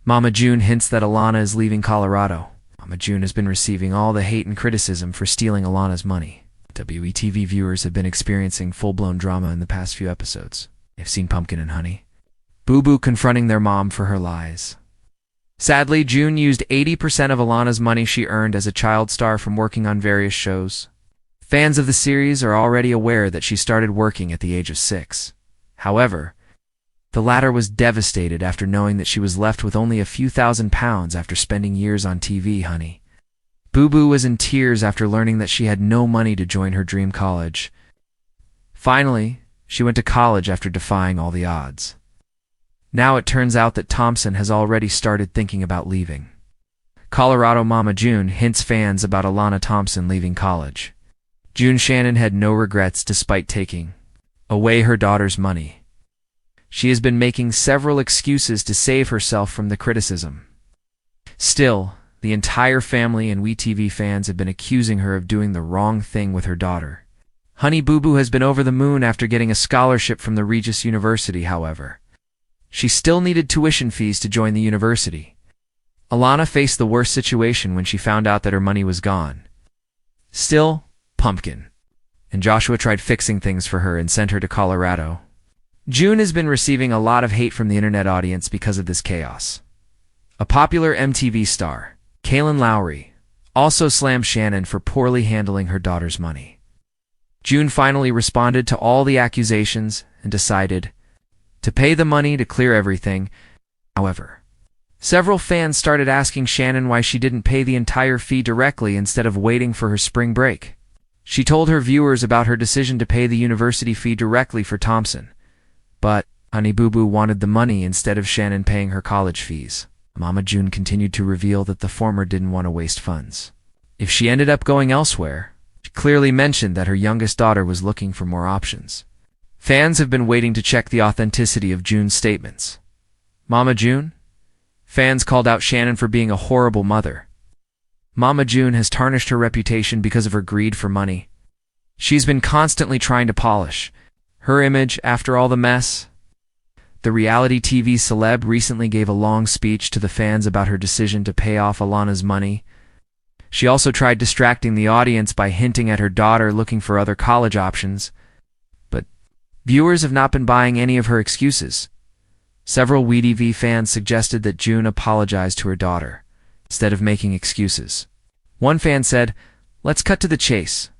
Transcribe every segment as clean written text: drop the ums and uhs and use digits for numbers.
Mama June hints that Alana is leaving Colorado. Mama June has been receiving all the hate and criticism for stealing Alana's money. WETV viewers have been experiencing full-blown drama in the past few episodes. They've seen Pumpkin and Honey Boo Boo confronting their mom for her lies. Sadly, June used 80% of Alana's money she earned as a child star from working on various shows. Fans of the series are already aware that she started working at the age of 6. However, the latter was devastated after knowing that she was left with only a few £1,000s after spending years on TV. Honey Boo Boo was in tears after learning that she had no money to join her dream college. Finally, she went to college after defying all the odds. Now it turns out that Thompson has already started thinking about leaving Colorado. Mama June hints fans about Alana Thompson leaving college. June Shannon had no regrets despite taking away her daughter's money. She has been making several excuses to save herself from the criticism. Still, the entire family and WeTV fans have been accusing her of doing the wrong thing with her daughter. Honey Boo Boo has been over the moon after getting a scholarship from the Regis University. However, she still needed tuition fees to join the university. Alana faced the worst situation when she found out that her money was gone. Still, Pumpkin and Joshua tried fixing things for her and sent her to Colorado. June has been receiving a lot of hate from the internet audience because of this chaos. A popular MTV star, Kaylin Lowry, also slammed Shannon for poorly handling her daughter's money. June finally responded to all the accusations and decided to pay the money to clear everything. However, several fans started asking Shannon why she didn't pay the entire fee directly instead of waiting for her spring break. She told her viewers about her decision to pay the university fee directly for Thompson, but Honey Boo Boo wanted the money instead of Shannon paying her college fees. Mama June continued to reveal that the former didn't want to waste funds. If she ended up going elsewhere, she clearly mentioned that her youngest daughter was looking for more options. Fans have been waiting to check the authenticity of June's statements. Mama June? Fans called out Shannon for being a horrible mother. Mama June has tarnished her reputation because of her greed for money. She's been constantly trying to polish her image after all the mess. The reality TV celeb recently gave a long speech to the fans about her decision to pay off Alana's money. She also tried distracting the audience by hinting at her daughter looking for other college options, but viewers have not been buying any of her excuses. Several WeTV fans suggested that June apologize to her daughter, instead of making excuses. One fan said, "Let's cut to the chase.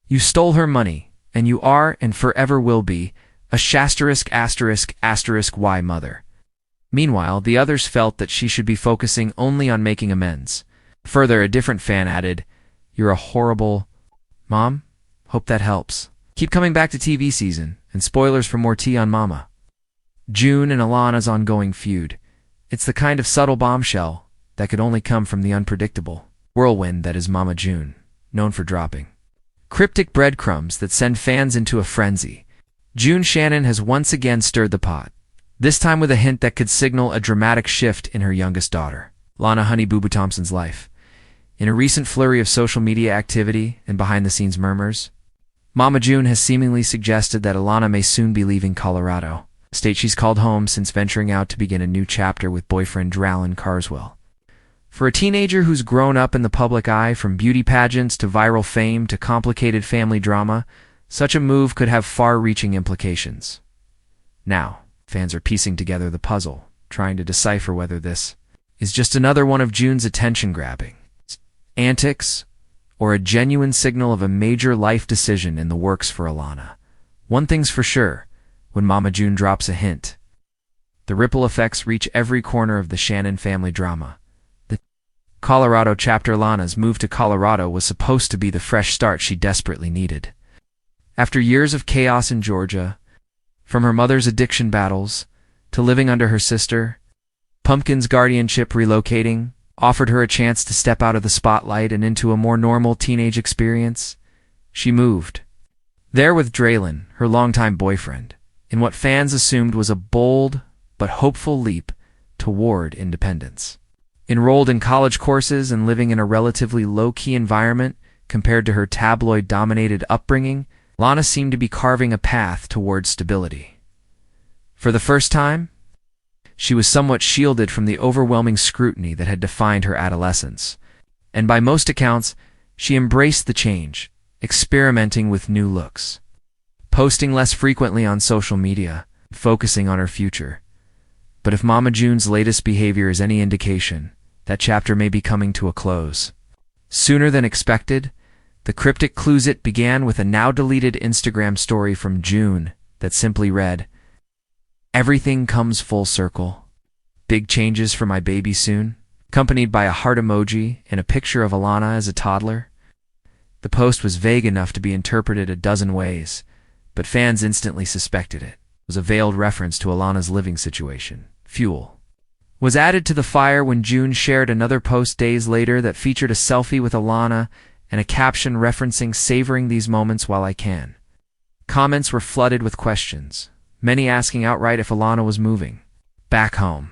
You stole her money, and you are and forever will be a ******y mother." Meanwhile, the others felt that she should be focusing only on making amends. Further, a different fan added, "You're a horrible mom. Hope that helps. Keep coming back to TV season, and spoilers for more tea on Mama June and Alana's ongoing feud. It's the kind of subtle bombshell that could only come from the unpredictable whirlwind that is Mama June, known for dropping cryptic breadcrumbs that send fans into a frenzy. June Shannon has once again stirred the pot, this time with a hint that could signal a dramatic shift in her youngest daughter, Alana Honey Boo Boo Thompson's life. In a recent flurry of social media activity and behind-the-scenes murmurs, Mama June has seemingly suggested that Alana may soon be leaving Colorado, a state she's called home since venturing out to begin a new chapter with boyfriend Dralin Carswell. For a teenager who's grown up in the public eye, from beauty pageants to viral fame to complicated family drama, such a move could have far-reaching implications. Now, fans are piecing together the puzzle, trying to decipher whether this is just another one of June's attention-grabbing antics or a genuine signal of a major life decision in the works for Alana. One thing's for sure, when Mama June drops a hint, the ripple effects reach every corner of the Shannon family drama. The Colorado chapter. Alana's move to Colorado was supposed to be the fresh start she desperately needed. After years of chaos in Georgia, from her mother's addiction battles to living under her sister, Pumpkin's guardianship, relocating offered her a chance to step out of the spotlight and into a more normal teenage experience. She moved there with Dralin, her longtime boyfriend, in what fans assumed was a bold but hopeful leap toward independence. Enrolled in college courses and living in a relatively low-key environment compared to her tabloid-dominated upbringing, Alana seemed to be carving a path toward stability. For the first time, she was somewhat shielded from the overwhelming scrutiny that had defined her adolescence. And by most accounts, she embraced the change, experimenting with new looks, posting less frequently on social media, focusing on her future. But if Mama June's latest behavior is any indication, that chapter may be coming to a close. Sooner than expected, the cryptic clues it began with a now-deleted Instagram story from June that simply read, "Everything comes full circle. Big changes for my baby soon," accompanied by a heart emoji and a picture of Alana as a toddler. The post was vague enough to be interpreted a dozen ways, but fans instantly suspected it was a veiled reference to Alana's living situation. Fuel was added to the fire when June shared another post days later that featured a selfie with Alana and a caption referencing "savoring these moments while I can." Comments were flooded with questions, many asking outright if Alana was moving back home.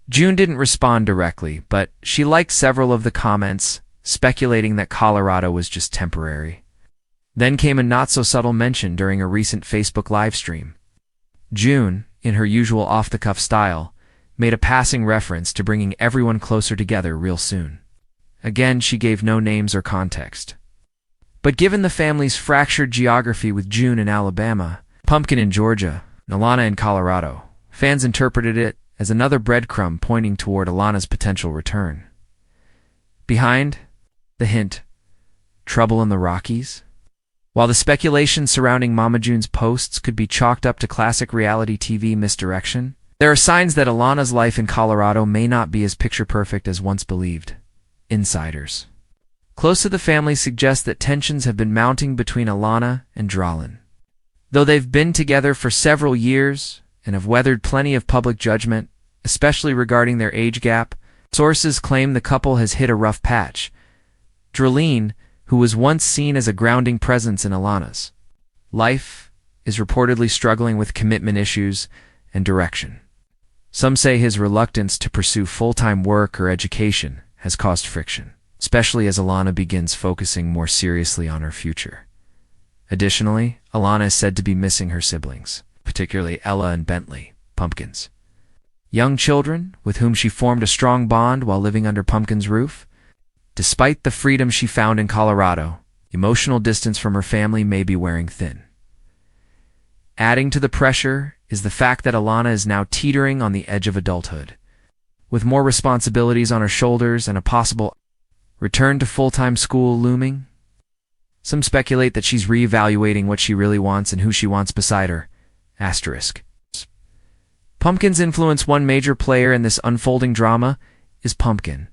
June didn't respond directly, but she liked several of the comments, speculating that Colorado was just temporary. Then came a not-so-subtle mention during a recent Facebook livestream. June, in her usual off-the-cuff style, made a passing reference to bringing everyone closer together real soon. Again, she gave no names or context. But given the family's fractured geography with June in Alabama, Pumpkin in Georgia, and Alana in Colorado, fans interpreted it as another breadcrumb pointing toward Alana's potential return. Behind the hint, trouble in the Rockies? While the speculation surrounding Mama June's posts could be chalked up to classic reality TV misdirection, there are signs that Alana's life in Colorado may not be as picture-perfect as once believed. Insiders close to the family suggest that tensions have been mounting between Alana and Dralin. Though they've been together for several years and have weathered plenty of public judgment, especially regarding their age gap, sources claim the couple has hit a rough patch. Dralin, who was once seen as a grounding presence in Alana's life, is reportedly struggling with commitment issues and direction. Some say his reluctance to pursue full-time work or education has caused friction, especially as Alana begins focusing more seriously on her future. Additionally, Alana is said to be missing her siblings, particularly Ella and Bentley, Pumpkins. Young children with whom she formed a strong bond while living under Pumpkin's roof. Despite the freedom she found in Colorado, emotional distance from her family may be wearing thin. Adding to the pressure is the fact that Alana is now teetering on the edge of adulthood. With more responsibilities on her shoulders and a possible return to full-time school looming, some speculate that she's reevaluating what she really wants and who she wants beside her. Asterisk. Pumpkin's influence. One major player in this unfolding drama is Pumpkin,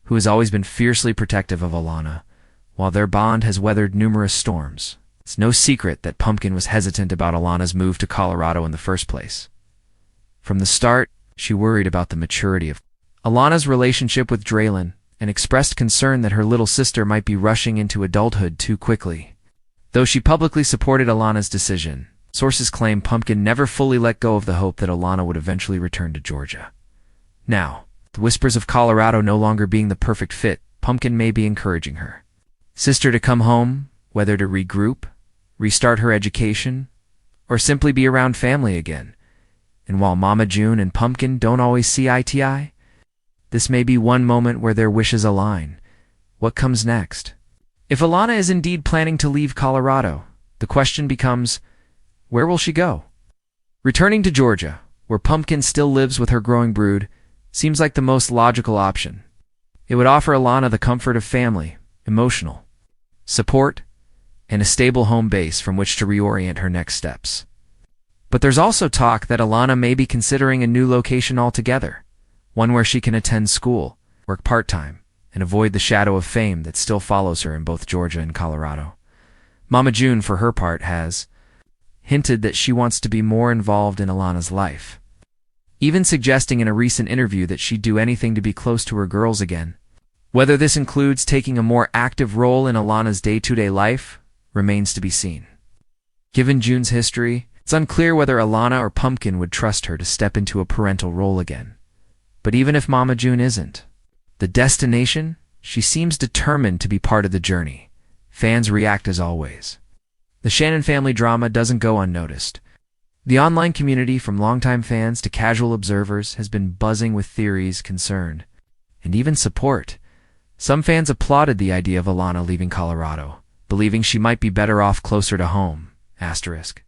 who has always been fiercely protective of Alana, while their bond has weathered numerous storms. It's no secret that Pumpkin was hesitant about Alana's move to Colorado in the first place. From the start, she worried about the maturity of Alana's relationship with Dralin and expressed concern that her little sister might be rushing into adulthood too quickly. Though she publicly supported Alana's decision, sources claim Pumpkin never fully let go of the hope that Alana would eventually return to Georgia. Now, the whispers of Colorado no longer being the perfect fit, Pumpkin may be encouraging her sister to come home, whether to regroup, restart her education, or simply be around family again. And while Mama June and Pumpkin don't always see eye to eye, this may be one moment where their wishes align. What comes next? If Alana is indeed planning to leave Colorado, the question becomes, where will she go? Returning to Georgia, where Pumpkin still lives with her growing brood, seems like the most logical option. It would offer Alana the comfort of family, emotional support, and a stable home base from which to reorient her next steps. But there's also talk that Alana may be considering a new location altogether, one where she can attend school, work part-time, and avoid the shadow of fame that still follows her in both Georgia and Colorado. Mama June, for her part, has hinted that she wants to be more involved in Alana's life, even suggesting in a recent interview that she'd do anything to be close to her girls again. Whether this includes taking a more active role in Alana's day-to-day life remains to be seen. Given June's history, it's unclear whether Alana or Pumpkin would trust her to step into a parental role again. But even if Mama June isn't the destination, she seems determined to be part of the journey. Fans react as always. The Shannon family drama doesn't go unnoticed. The online community, from longtime fans to casual observers, has been buzzing with theories, concern, and even support. Some fans applauded the idea of Alana leaving Colorado, believing she might be better off closer to home. Asterisk.